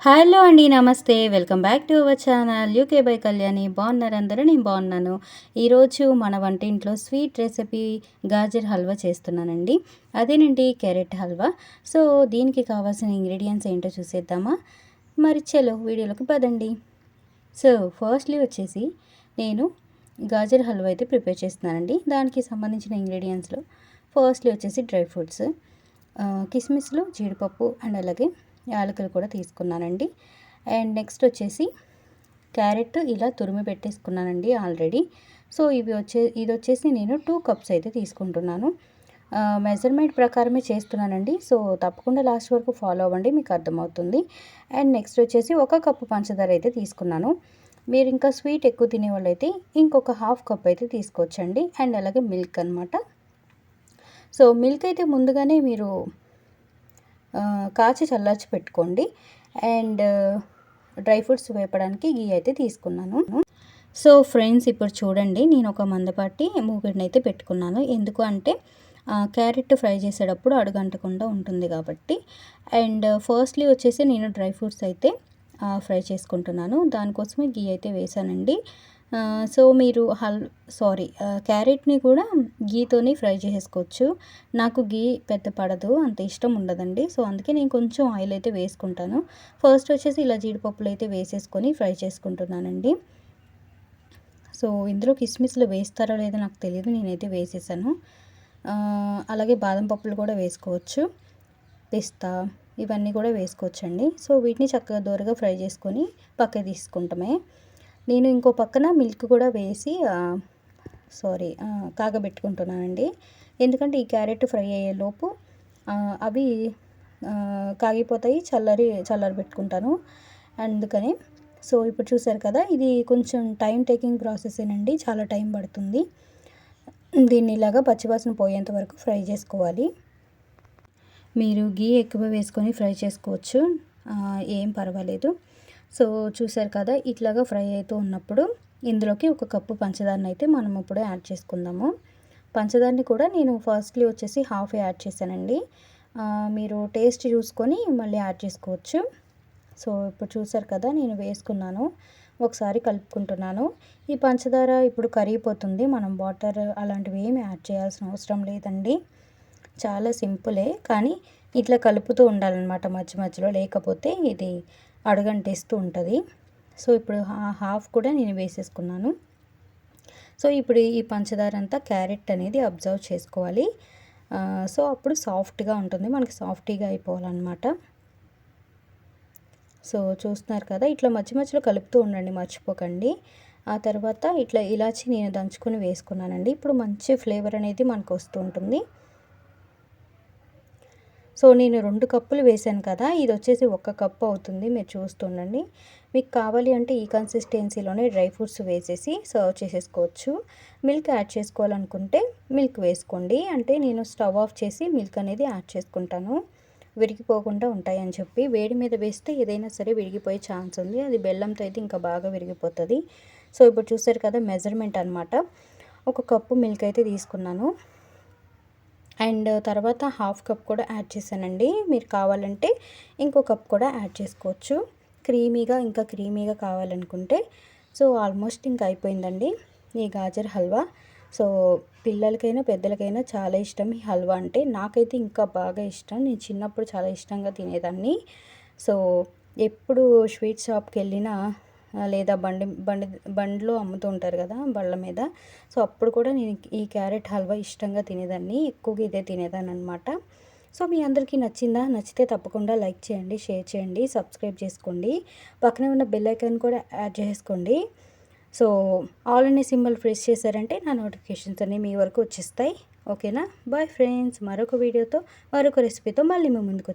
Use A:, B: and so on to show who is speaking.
A: Hello అండి, నమస్తే. Welcome back to our channel UK by Kalyani. బాగున్నారు అందరూ? నేను బాగున్నాను. ఈరోజు మన వంటింట్లో స్వీట్ రెసిపీ గాజర్ హల్వా చేస్తున్నానండి. అదేనండి, క్యారెట్ హల్వా. సో దీనికి కావాల్సిన ఇంగ్రీడియంట్స్ ఏంటో చూసేద్దామా? మరి చలో వీడియోలోకి పదండి. సో ఫస్ట్లీ వచ్చేసి నేను గాజర్ హల్వా అయితే ప్రిపేర్ చేస్తున్నానండి. దానికి సంబంధించిన ఇంగ్రీడియంట్స్లో ఫస్ట్లీ వచ్చేసి డ్రై ఫ్రూట్స్, కిస్మిస్లు, జీడిపప్పు అండ్ అలాగే యాలకులు కూడా తీసుకున్నానండి. అండ్ నెక్స్ట్ వచ్చేసి క్యారెట్ ఇలా తురిమి పెట్టేసుకున్నానండి ఆల్రెడీ. సో ఇది వచ్చేసి నేను 2 కప్స్ అయితే తీసుకుంటున్నాను. మెజర్మెంట్ ప్రకారమే చేస్తున్నానండి. సో తప్పకుండా లాస్ట్ వరకు ఫాలో అవ్వండి, మీకు అర్థమవుతుంది. అండ్ నెక్స్ట్ వచ్చేసి 1 కప్పు పంచదార అయితే తీసుకున్నాను. మీరు ఇంకా స్వీట్ ఎక్కువ తినేవాళ్ళైతే ఇంకొక హాఫ్ కప్ అయితే తీసుకోవచ్చండి. అండ్ అలాగే మిల్క్ అనమాట. సో మిల్క్ అయితే ముందుగానే మీరు కాచి చల్లార్చి పెట్టుకోండి. అండ్ డ్రై ఫ్రూట్స్ వేపడానికి గీ అయితే తీసుకున్నాను. సో ఫ్రెండ్స్, ఇప్పుడు చూడండి, నేను ఒక మందపాటి మూగిడిని అయితే పెట్టుకున్నాను. ఎందుకు అంటే క్యారెట్ ఫ్రై చేసేటప్పుడు అడుగంటకుండా ఉంటుంది కాబట్టి. అండ్ ఫస్ట్లీ వచ్చేసి నేను డ్రై ఫ్రూట్స్ అయితే ఫ్రై చేసుకుంటున్నాను. దానికోసమే గీ అయితే వేసానండి. సో మీరు క్యారెట్ని కూడా గీతోని ఫ్రై చేసుకోవచ్చు. నాకు గీ పెద్ద పడదు, అంత ఇష్టం ఉండదండి. సో అందుకే నేను కొంచెం ఆయిల్ అయితే వేసుకుంటాను. ఫస్ట్ వచ్చేసి ఇలా జీడిపప్పులు అయితే వేసేసుకొని ఫ్రై చేసుకుంటున్నానండి. సో ఇందులో కిస్మిస్లు వేస్తారో లేదో నాకు తెలియదు, నేనైతే వేసేసాను. అలాగే బాదం పప్పులు కూడా వేసుకోవచ్చు, పిస్తా ఇవన్నీ కూడా వేసుకోవచ్చండి. సో వీటిని చక్కగా దోరగా ఫ్రై చేసుకొని పక్కకి తీసుకుంటామే. నేను ఇంకో పక్కన మిల్క్ కూడా వేసి కాగబెట్టుకుంటున్నానండి. ఎందుకంటే ఈ క్యారెట్ ఫ్రై అయ్యేలోపు అవి కాగిపోతాయి, చల్లారబెట్టుకుంటాను అందుకని. సో ఇప్పుడు చూసారు కదా, ఇది కొంచెం టైం టేకింగ్ ప్రాసెసేనండి, చాలా టైం పడుతుంది. దీన్ని ఇలాగా పచ్చివాసన పోయేంత వరకు ఫ్రై చేసుకోవాలి. మీరు గీ ఎక్కువ వేసుకొని ఫ్రై చేసుకోవచ్చు, ఏం పర్వాలేదు. సో చూసారు కదా, ఇట్లాగా ఫ్రై అవుతూ ఉన్నప్పుడు ఇందులోకి 1 కప్పు పంచదారని అయితే మనం ఇప్పుడు యాడ్ చేసుకుందాము. పంచదారని కూడా నేను ఫస్ట్లీ వచ్చేసి హాఫ్ యాడ్ చేశానండి. మీరు టేస్ట్ చూసుకొని మళ్ళీ యాడ్ చేసుకోవచ్చు. సో ఇప్పుడు చూసారు కదా, నేను వేసుకున్నాను, ఒకసారి కలుపుకుంటున్నాను. ఈ పంచదార ఇప్పుడు కరిగిపోతుంది, మనం వాటర్ అలాంటివి ఏమి యాడ్ చేయాల్సిన అవసరం లేదండి. చాలా సింపులే, కానీ ఇట్లా కలుపుతూ ఉండాలన్నమాట మధ్య మధ్యలో, లేకపోతే ఇది అడుగంటేస్తూ ఉంటుంది. సో ఇప్పుడు హాఫ్ కూడా నేను వేసేసుకున్నాను. సో ఇప్పుడు ఈ పంచదార అంతా క్యారెట్ అనేది అబ్జర్వ్ చేసుకోవాలి. సో అప్పుడు సాఫ్ట్గా ఉంటుంది, మనకి సాఫ్టీగా అయిపోవాలన్నమాట. సో చూస్తున్నారు కదా, ఇట్లా మధ్య మధ్యలో కలుపుతూ ఉండండి, మర్చిపోకండి. ఆ తర్వాత ఇట్లా ఇలాచి నేను దంచుకొని వేసుకున్నానండి. ఇప్పుడు మంచి ఫ్లేవర్ అనేది మనకు వస్తూ ఉంటుంది. సో నేను 2 కప్పులు వేసాను కదా, ఇది వచ్చేసి 1 కప్పు అవుతుంది, మీరు చూస్తుండండి. మీకు కావాలి అంటే ఈ కన్సిస్టెన్సీలోనే డ్రై ఫ్రూట్స్ వేసేసి సర్వ్ చేసేసుకోవచ్చు. మిల్క్ యాడ్ చేసుకోవాలనుకుంటే మిల్క్ వేసుకోండి. అంటే నేను స్టవ్ ఆఫ్ చేసి మిల్క్ అనేది యాడ్ చేసుకుంటాను, విరిగిపోకుండా ఉంటాయని చెప్పి. వేడి మీద వేస్తే ఏదైనా సరే విరిగిపోయే ఛాన్స్ ఉంది, అది బెల్లంతో అయితే ఇంకా బాగా విరిగిపోతుంది. సో ఇప్పుడు చూసారు కదా, మెజర్మెంట్ అనమాట. 1 కప్పు మిల్క్ అయితే తీసుకున్నాను. అండ్ తర్వాత హాఫ్ కప్ కూడా యాడ్ చేశానండి. మీరు కావాలంటే ఇంకో కప్ కూడా యాడ్ చేసుకోవచ్చు, ఇంకా క్రీమీగా కావాలనుకుంటే. సో ఆల్మోస్ట్ ఇంకా అయిపోయిందండి ఈ గాజర్ హల్వా. సో పిల్లలకైనా పెద్దలకైనా చాలా ఇష్టం ఈ హల్వా అంటే. నాకైతే ఇంకా బాగా ఇష్టం, నేను చిన్నప్పుడు చాలా ఇష్టంగా తినేదాన్ని. సో ఎప్పుడు స్వీట్ షాప్కి వెళ్ళినా లేదా బండిలో అమ్ముతూ ఉంటారు కదా, బళ్ళ మీద. సో అప్పుడు కూడా నేను ఈ క్యారెట్ హల్వా ఇష్టంగా తినేదాన్ని, ఎక్కువగా ఇదే తినేదాన్ని అనమాట. సో మీ అందరికీ నచ్చిందా? నచ్చితే తప్పకుండా లైక్ చేయండి, షేర్ చేయండి, సబ్స్క్రైబ్ చేసుకోండి. పక్కనే ఉన్న బెల్ ఐకాన్ కూడా యాడ్ చేసుకోండి. సో ఆల్ అనే సింబల్ ప్రెస్ చేశారంటే నా నోటిఫికేషన్స్ అన్నీ మీ వరకు వచ్చేస్తాయి. ఓకేనా? బాయ్ ఫ్రెండ్స్, మరొక వీడియోతో మరొక రెసిపీతో మళ్ళీ మీ ముందుకు